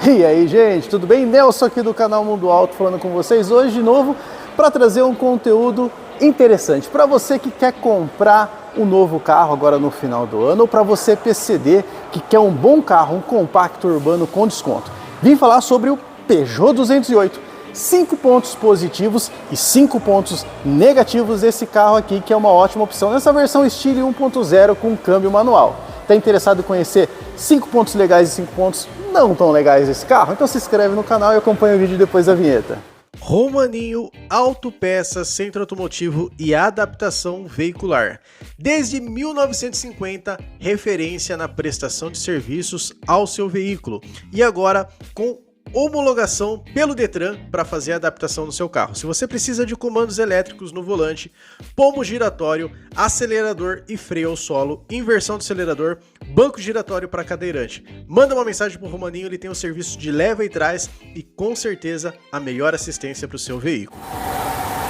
E aí, gente, tudo bem? Nelson aqui do canal Mundo Auto falando com vocês hoje de novo para trazer um conteúdo interessante para você que quer comprar um novo carro agora no final do ano ou para você PCD que quer um bom carro, um compacto urbano com desconto. Vim falar sobre o Peugeot 208. 5 pontos positivos e 5 pontos negativos desse carro aqui, que é uma ótima opção nessa versão Stile 1.0 com câmbio manual. Está interessado em conhecer 5 pontos legais e 5 pontos não tão legais desse carro? Então se inscreve no canal e acompanha o vídeo depois da vinheta. Romaninho Autopeças, Centro Automotivo e Adaptação Veicular. Desde 1950, referência na prestação de serviços ao seu veículo. E agora com homologação pelo Detran para fazer a adaptação no seu carro. Se você precisa de comandos elétricos no volante, pomo giratório, acelerador e freio ao solo, inversão do acelerador, banco giratório para cadeirante, manda uma mensagem para o Romaninho, ele tem o serviço de leva e trás e com certeza a melhor assistência para o seu veículo.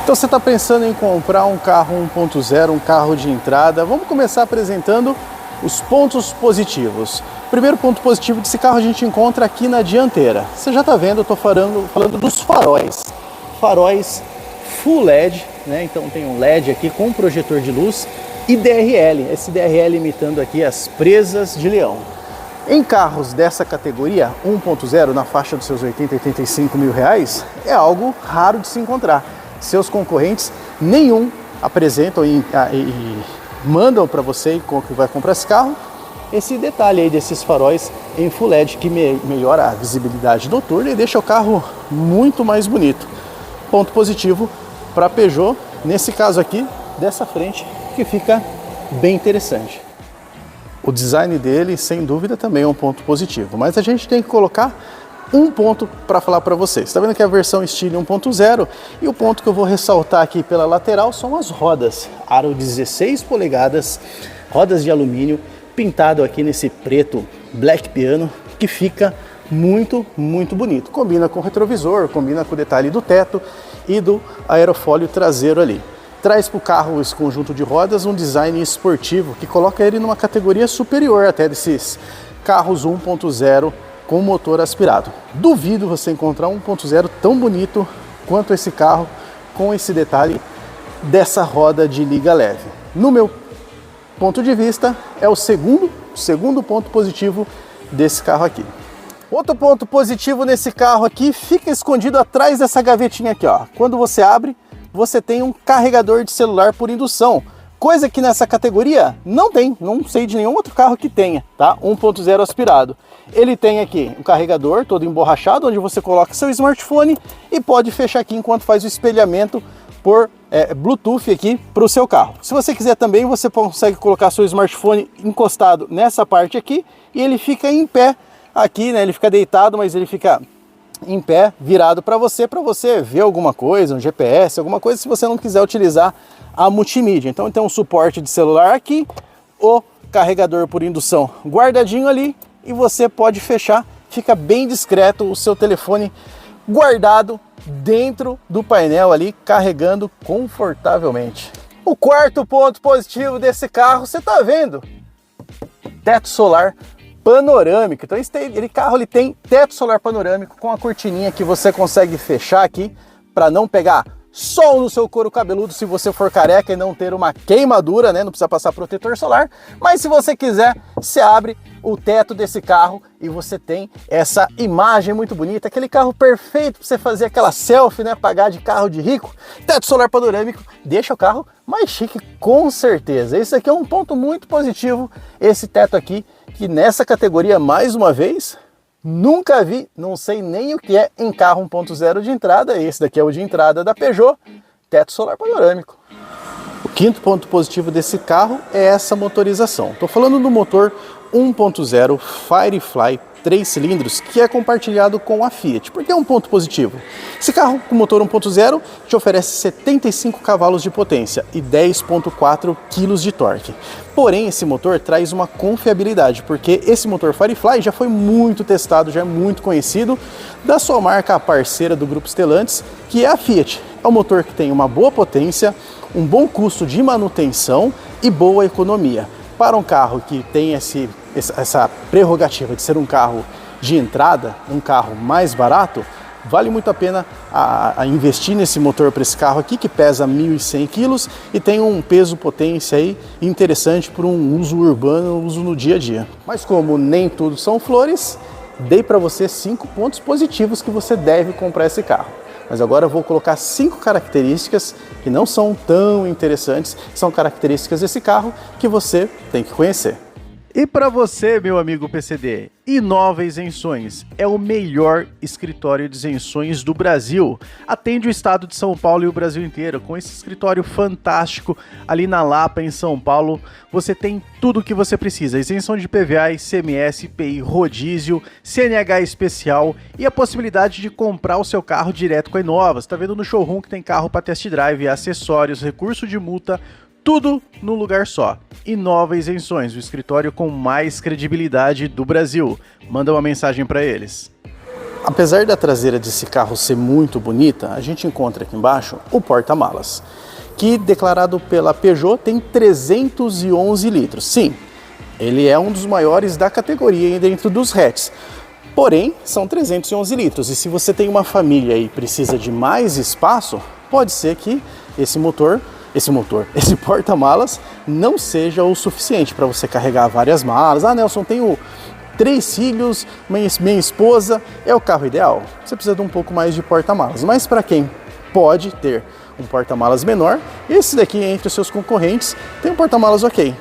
Então você está pensando em comprar um carro 1.0, um carro de entrada? Vamos começar apresentando os pontos positivos. Primeiro ponto positivo desse carro a gente encontra aqui na dianteira. Você já está vendo, eu estou falando dos faróis. Faróis Full LED, né? Então tem um LED aqui com projetor de luz e DRL. Esse DRL imitando aqui as presas de leão. Em carros dessa categoria 1.0, na faixa dos seus 80, 85 mil reais, é algo raro de se encontrar. Seus concorrentes nenhum apresentam e mandam para você que vai comprar esse carro esse detalhe aí desses faróis em Full LED que melhora a visibilidade noturna e deixa o carro muito mais bonito. Ponto positivo para Peugeot, nesse caso aqui, dessa frente, que fica bem interessante. O design dele, sem dúvida, também é um ponto positivo, mas a gente tem que colocar um ponto para falar para vocês. Está vendo que é a versão Stile 1.0 e o ponto que eu vou ressaltar aqui pela lateral são as rodas. Aro 16 polegadas, rodas de alumínio, pintado aqui nesse preto black piano, que fica muito bonito. Combina com o retrovisor, combina com o detalhe do teto e do aerofólio traseiro ali. Traz para o carro esse conjunto de rodas um design esportivo que coloca ele numa categoria superior até desses carros 1.0 com motor aspirado. Duvido você encontrar um 1.0 tão bonito quanto esse carro com esse detalhe dessa roda de liga leve. No meu ponto de vista, é o segundo ponto positivo desse carro aqui. Outro ponto positivo nesse carro aqui fica escondido atrás dessa gavetinha aqui, ó. Quando você abre, você tem um carregador de celular por indução, coisa que nessa categoria não tem, não sei de nenhum outro carro que tenha, tá? 1.0 aspirado. Ele tem aqui um carregador todo emborrachado, onde você coloca seu smartphone e pode fechar aqui enquanto faz o espelhamento por Bluetooth aqui para o seu carro. Se você quiser também, você consegue colocar seu smartphone encostado nessa parte aqui e ele fica em pé aqui, né? Ele fica deitado, mas ele fica em pé, virado para você ver alguma coisa, um GPS, alguma coisa, se você não quiser utilizar a multimídia. Então tem um suporte de celular aqui, o carregador por indução guardadinho ali e você pode fechar, fica bem discreto o seu telefone guardado dentro do painel ali, carregando confortavelmente. O quarto ponto positivo desse carro, você tá vendo? Teto solar panorâmico. Então esse carro ele tem teto solar panorâmico com a cortininha que você consegue fechar aqui para não pegar sol no seu couro cabeludo se você for careca e não ter uma queimadura, né? Não precisa passar protetor solar. Mas se você quiser, você abre o teto desse carro e você tem essa imagem muito bonita, aquele carro perfeito para você fazer aquela selfie, né? Pagar de carro de rico. Teto solar panorâmico deixa o carro mais chique, com certeza. Esse aqui é um ponto muito positivo, esse teto aqui, que nessa categoria, mais uma vez, nunca vi, não sei nem o que é em carro 1.0 de entrada. Esse daqui é o de entrada da Peugeot, teto solar panorâmico. O quinto ponto positivo desse carro é essa motorização. Estou falando do motor 1.0 Firefly 3 cilindros, que é compartilhado com a Fiat. Por que é um ponto positivo? Esse carro com motor 1.0 te oferece 75 cavalos de potência e 10,4 kg de torque. Porém, esse motor traz uma confiabilidade, porque esse motor Firefly já foi muito testado, já é muito conhecido da sua marca parceira do Grupo Stellantis, que é a Fiat. É um motor que tem uma boa potência, um bom custo de manutenção e boa economia. Para um carro que tem essa prerrogativa de ser um carro de entrada, um carro mais barato, vale muito a pena a investir nesse motor para esse carro aqui, que pesa 1.100 kg e tem um peso potência aí interessante para um uso urbano, uso no dia a dia. Mas como nem tudo são flores, dei para você 5 pontos positivos que você deve comprar esse carro. Mas agora eu vou colocar 5 características que não são tão interessantes, são características desse carro que você tem que conhecer. E para você, meu amigo PCD, Inova Isenções é o melhor escritório de isenções do Brasil. Atende o estado de São Paulo e o Brasil inteiro. Com esse escritório fantástico ali na Lapa, em São Paulo, você tem tudo o que você precisa. Isenção de PVA, ICMS, IPI, rodízio, CNH especial e a possibilidade de comprar o seu carro direto com a Inova. Você está vendo no showroom que tem carro para test drive, acessórios, recurso de multa, tudo no lugar só. Inova Isenções, o escritório com mais credibilidade do Brasil. Manda uma mensagem para eles. Apesar da traseira desse carro ser muito bonita, a gente encontra aqui embaixo o porta-malas, que declarado pela Peugeot tem 311 litros. Sim, ele é um dos maiores da categoria dentro dos hatches. Porém, são 311 litros e se você tem uma família e precisa de mais espaço, pode ser que esse porta-malas não seja o suficiente para você carregar várias malas. Ah, Nelson, tenho 3 filhos, minha esposa, é o carro ideal. Você precisa de um pouco mais de porta-malas. Mas para quem pode ter um porta-malas menor, esse daqui entre os seus concorrentes tem um porta-malas ok.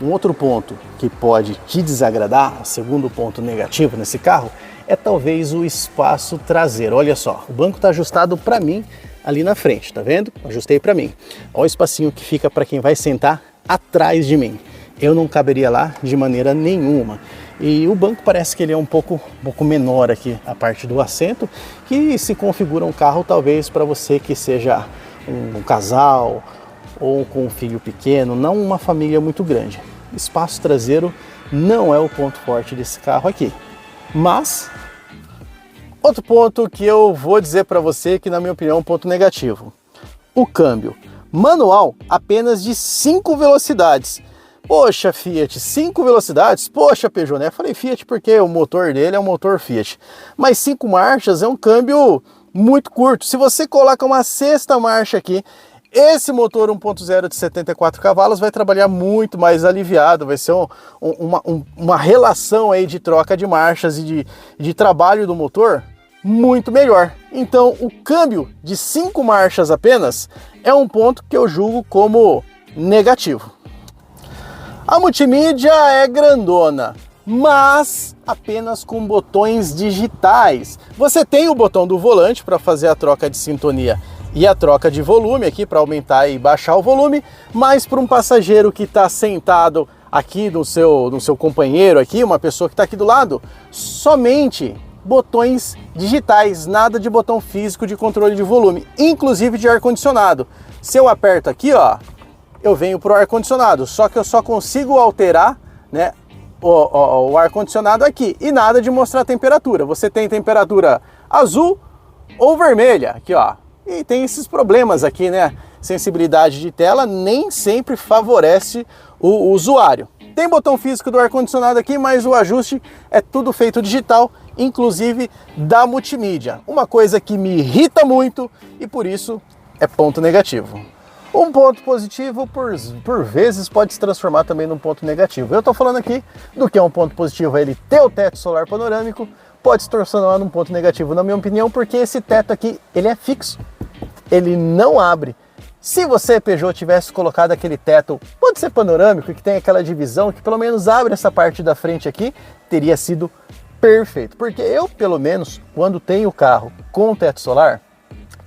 Um outro ponto que pode te desagradar, o segundo ponto negativo nesse carro, é talvez o espaço traseiro. Olha só, o banco está ajustado para mim ali na frente, tá vendo? Ajustei para mim. Olha o espacinho que fica para quem vai sentar atrás de mim. Eu não caberia lá de maneira nenhuma. E o banco parece que ele é um pouco menor aqui, a parte do assento, que se configura um carro talvez para você que seja um casal ou com um filho pequeno, não uma família muito grande. Espaço traseiro não é o ponto forte desse carro aqui. Mas outro ponto que eu vou dizer para você que na minha opinião é um ponto negativo. O câmbio manual apenas de 5 velocidades. Poxa Fiat, 5 velocidades? Poxa Peugeot, né? Eu falei Fiat porque o motor dele é um motor Fiat. Mas 5 marchas é um câmbio muito curto. Se você coloca uma 6ª marcha aqui, esse motor 1.0 de 74 cavalos vai trabalhar muito mais aliviado, vai ser uma relação aí de troca de marchas e de trabalho do motor muito melhor. Então o câmbio de 5 marchas apenas é um ponto que eu julgo como negativo. A multimídia é grandona, mas apenas com botões digitais. Você tem o botão do volante para fazer a troca de sintonia e a troca de volume aqui para aumentar e baixar o volume, mas para um passageiro que está sentado aqui no seu companheiro aqui, uma pessoa que está aqui do lado, somente botões digitais, nada de botão físico de controle de volume, inclusive de ar-condicionado. Se eu aperto aqui, ó, eu venho para o ar-condicionado, só que eu só consigo alterar, né, o ar-condicionado aqui e nada de mostrar a temperatura. Você tem temperatura azul ou vermelha, aqui ó, e tem esses problemas aqui, né? Sensibilidade de tela nem sempre favorece o usuário. Tem botão físico do ar-condicionado aqui, mas o ajuste é tudo feito digital, inclusive da multimídia. Uma coisa que me irrita muito e por isso é ponto negativo. Um ponto positivo, por vezes, pode se transformar também num ponto negativo. Eu estou falando aqui do que é um ponto positivo, ele ter o teto solar panorâmico, pode se transformar num ponto negativo, na minha opinião, porque esse teto aqui, ele é fixo, ele não abre. Se você, Peugeot, tivesse colocado aquele teto, pode ser panorâmico, que tem aquela divisão, que pelo menos abre essa parte da frente aqui, teria sido perfeito. Porque eu, pelo menos, quando tenho o carro com teto solar,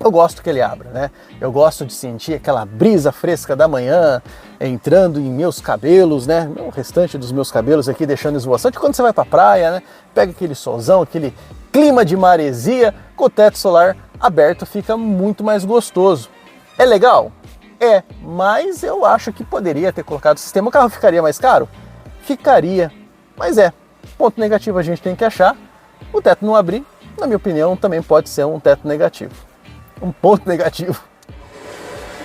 eu gosto que ele abra, né? Eu gosto de sentir aquela brisa fresca da manhã entrando em meus cabelos, né? O restante dos meus cabelos aqui deixando esvoaçante. Quando você vai pra praia, né? Pega aquele solzão, aquele clima de maresia, com o teto solar aberto fica muito mais gostoso. É legal? É, mas eu acho que poderia ter colocado o sistema. O carro ficaria mais caro? Ficaria, mas ponto negativo a gente tem que achar. O teto não abrir, na minha opinião, também pode ser um teto negativo. Um ponto negativo.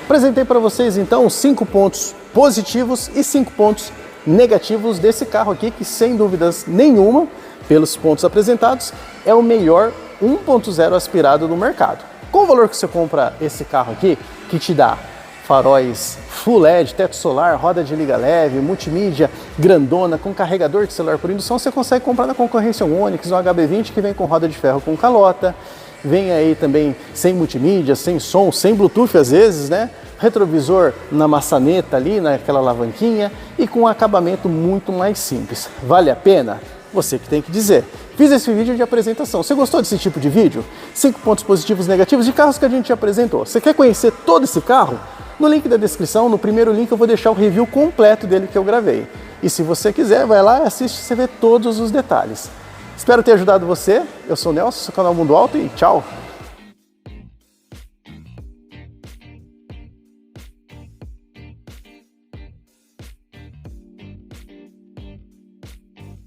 Apresentei para vocês então 5 pontos positivos e 5 pontos negativos desse carro aqui, que sem dúvidas nenhuma Pelos pontos apresentados, é o melhor 1.0 aspirado do mercado. Qual o valor que você compra esse carro aqui, que te dá faróis Full LED, teto solar, roda de liga leve, multimídia grandona, com carregador de celular por indução, você consegue comprar na concorrência um Onix, um HB20 que vem com roda de ferro com calota, vem aí também sem multimídia, sem som, sem Bluetooth às vezes, né? Retrovisor na maçaneta ali, naquela alavanquinha e com um acabamento muito mais simples. Vale a pena? Você que tem que dizer. Fiz esse vídeo de apresentação. Você gostou desse tipo de vídeo? 5 pontos positivos e negativos de carros que a gente apresentou. Você quer conhecer todo esse carro? No link da descrição, no primeiro link, eu vou deixar o review completo dele que eu gravei. E se você quiser, vai lá e assiste, você vê todos os detalhes. Espero ter ajudado você. Eu sou o Nelson, do canal Mundo Auto e tchau!